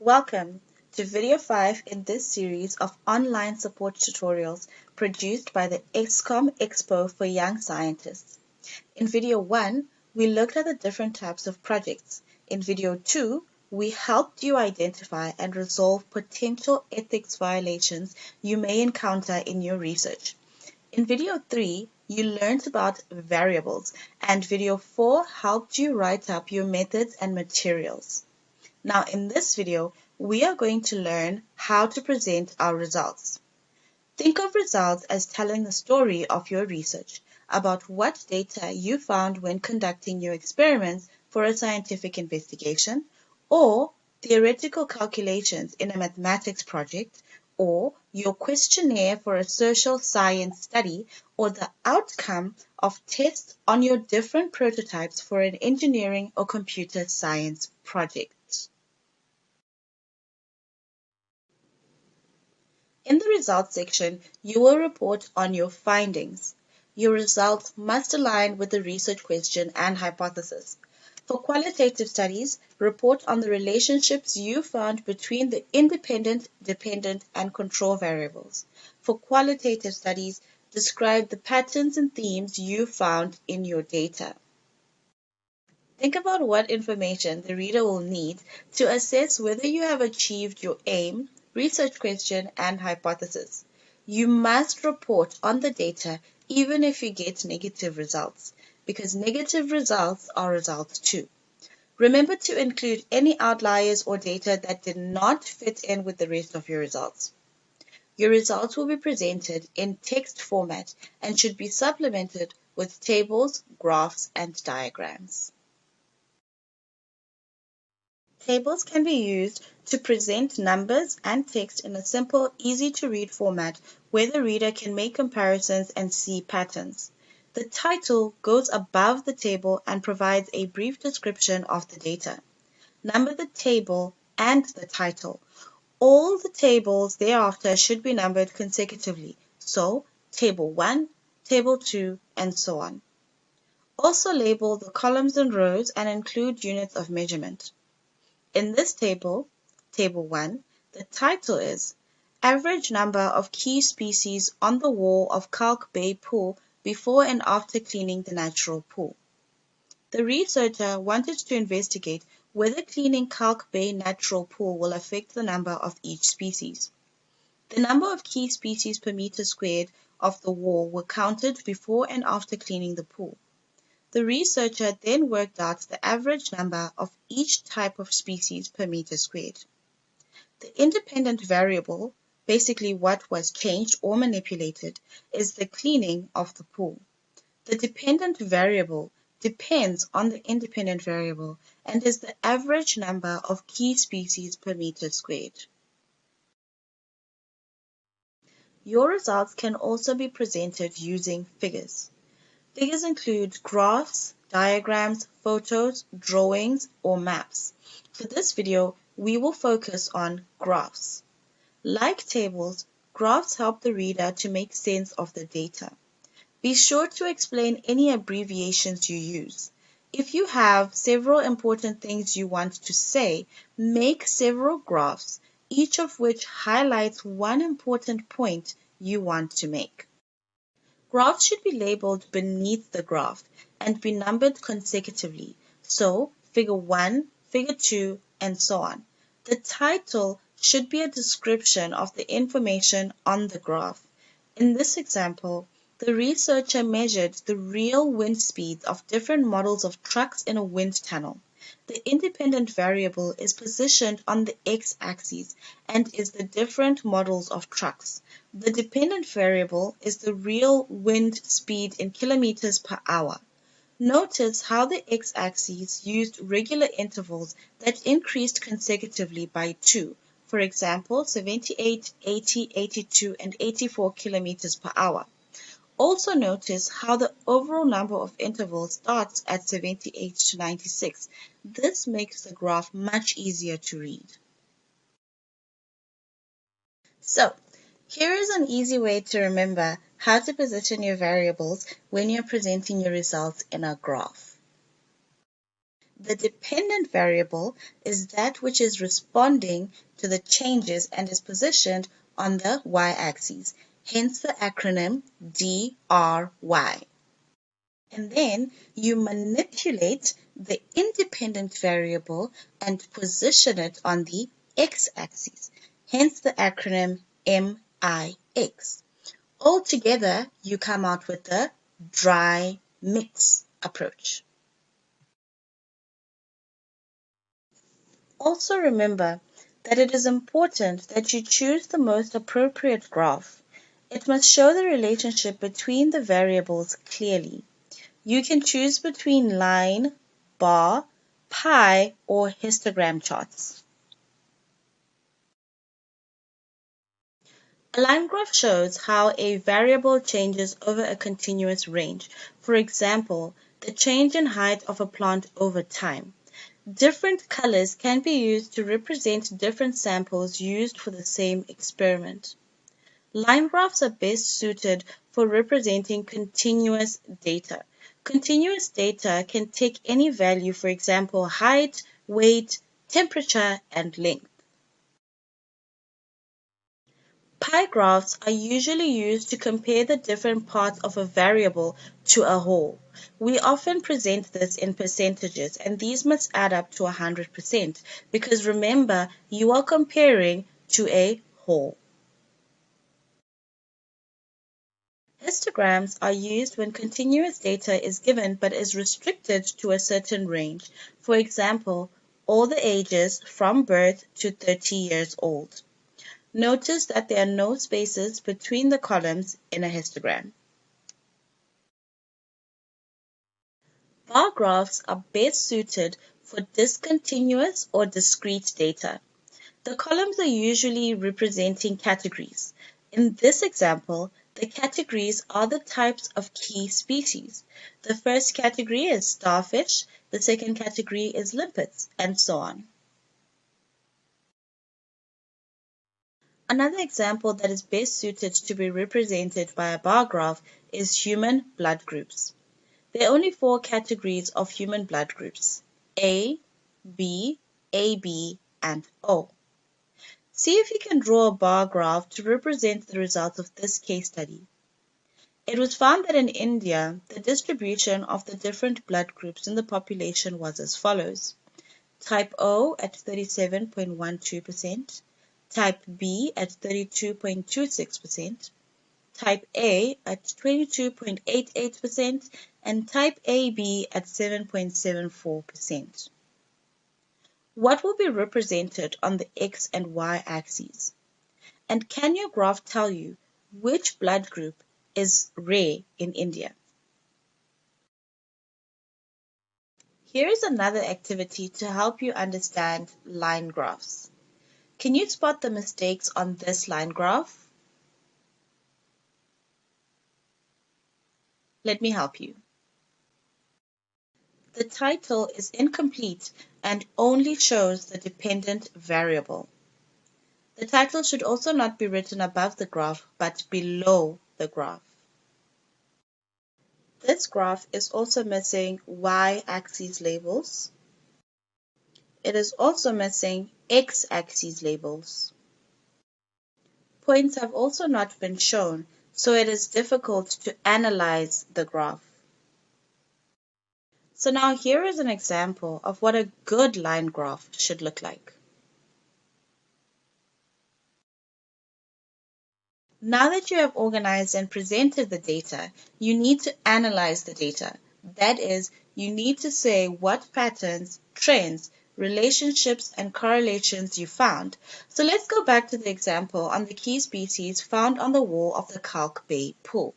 Welcome to video 5 in this series of online support tutorials produced by the Eskom Expo for Young Scientists. In video 1, we looked at the different types of projects. In video 2, we helped you identify and resolve potential ethics violations you may encounter in your research. In video 3, you learned about variables, and video 4 helped you write up your methods and materials. Now in this video, we are going to learn how to present our results. Think of results as telling the story of your research about what data you found when conducting your experiments for a scientific investigation, or theoretical calculations in a mathematics project, or your questionnaire for a social science study, or the outcome of tests on your different prototypes for an engineering or computer science project. In the results section, you will report on your findings. Your results must align with the research question and hypothesis. For qualitative studies, report on the relationships you found between the independent, dependent, and control variables. For qualitative studies, describe the patterns and themes you found in your data. Think about what information the reader will need to assess whether you have achieved your aim, research question, and hypothesis. You must report on the data even if you get negative results, because negative results are results too. Remember to include any outliers or data that did not fit in with the rest of your results. Your results will be presented in text format and should be supplemented with tables, graphs, and diagrams. Tables can be used to present numbers and text in a simple, easy-to-read format where the reader can make comparisons and see patterns. The title goes above the table and provides a brief description of the data. Number the table and the title. All the tables thereafter should be numbered consecutively, so Table 1, Table 2, and so on. Also label the columns and rows and include units of measurement. In this table, Table 1, the title is Average Number of Key Species on the Wall of Kalk Bay Pool Before and After Cleaning the Natural Pool. The researcher wanted to investigate whether cleaning Kalk Bay Natural Pool will affect the number of each species. The number of key species per meter squared of the wall were counted before and after cleaning the pool. The researcher then worked out the average number of each type of species per meter squared. The independent variable, basically what was changed or manipulated, is the cleaning of the pool. The dependent variable depends on the independent variable and is the average number of key species per meter squared. Your results can also be presented using figures. Figures include graphs, diagrams, photos, drawings, or maps. For this video, we will focus on graphs. Like tables, graphs help the reader to make sense of the data. Be sure to explain any abbreviations you use. If you have several important things you want to say, make several graphs, each of which highlights one important point you want to make. Graphs should be labeled beneath the graph and be numbered consecutively, so Figure 1, Figure 2, and so on. The title should be a description of the information on the graph. In this example, the researcher measured the real wind speeds of different models of trucks in a wind tunnel. The independent variable is positioned on the x-axis and is the different models of trucks. The dependent variable is the real wind speed in kilometers per hour. Notice how the x-axis used regular intervals that increased consecutively by 2. For example, 78, 80, 82, and 84 kilometers per hour. Also notice how the overall number of intervals starts at 78 to 96. This makes the graph much easier to read. So, here is an easy way to remember how to position your variables when you're presenting your results in a graph. The dependent variable is that which is responding to the changes and is positioned on the y-axis, hence the acronym DRY. And then you manipulate the independent variable and position it on the x-axis, hence the acronym MIX. Altogether, you come out with the dry mix approach. Also remember that it is important that you choose the most appropriate graph. It must show the relationship between the variables clearly. You can choose between line, bar, pie, or histogram charts. A line graph shows how a variable changes over a continuous range. For example, the change in height of a plant over time. Different colors can be used to represent different samples used for the same experiment. Line graphs are best suited for representing continuous data. Continuous data can take any value, for example, height, weight, temperature, and length. Pie graphs are usually used to compare the different parts of a variable to a whole. We often present this in percentages, and these must add up to 100% because remember, you are comparing to a whole. Histograms are used when continuous data is given but is restricted to a certain range. For example, all the ages from birth to 30 years old. Notice that there are no spaces between the columns in a histogram. Bar graphs are best suited for discontinuous or discrete data. The columns are usually representing categories. In this example, the categories are the types of key species. The first category is starfish, the second category is limpets, and so on. Another example that is best suited to be represented by a bar graph is human blood groups. There are only 4 categories of human blood groups: A, B, AB, and O. See if you can draw a bar graph to represent the results of this case study. It was found that in India, the distribution of the different blood groups in the population was as follows: type O at 37.12%, type B at 32.26%, type A at 22.88%, and type AB at 7.74%. What will be represented on the X and Y axes? And can your graph tell you which blood group is rare in India? Here is another activity to help you understand line graphs. Can you spot the mistakes on this line graph? Let me help you. The title is incomplete and only shows the dependent variable. The title should also not be written above the graph, but below the graph. This graph is also missing y-axis labels. It is also missing x-axis labels. Points have also not been shown, so it is difficult to analyze the graph. So now here is an example of what a good line graph should look like. Now that you have organized and presented the data, you need to analyze the data. That is, you need to say what patterns, trends, relationships, and correlations you found. So let's go back to the example on the key species found on the wall of the Kalk Bay pool.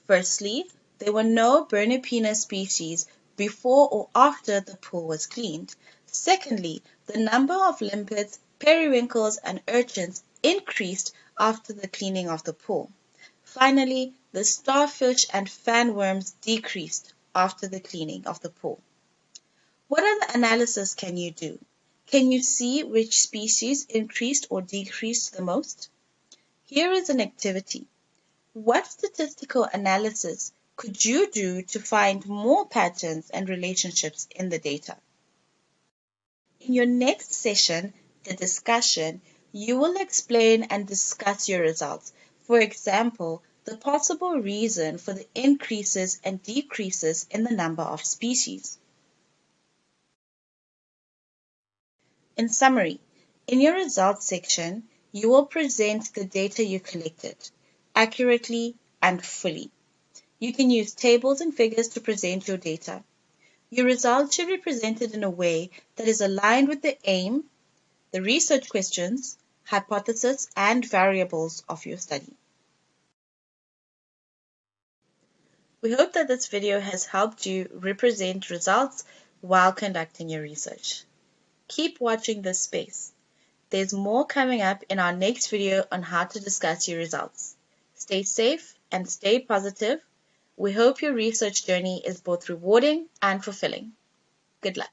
Firstly, there were no Bernipina species before or after the pool was cleaned. Secondly, the number of limpets, periwinkles, and urchins increased after the cleaning of the pool. Finally, the starfish and fanworms decreased after the cleaning of the pool. What other analysis can you do? Can you see which species increased or decreased the most? Here is an activity. What statistical analysis could you do to find more patterns and relationships in the data? In your next session, the discussion, you will explain and discuss your results. For example, the possible reason for the increases and decreases in the number of species. In summary, in your results section, you will present the data you collected accurately and fully. You can use tables and figures to present your data. Your results should be presented in a way that is aligned with the aim, the research questions, hypothesis, and variables of your study. We hope that this video has helped you represent results while conducting your research. Keep watching this space. There's more coming up in our next video on how to discuss your results. Stay safe and stay positive. We hope your research journey is both rewarding and fulfilling. Good luck.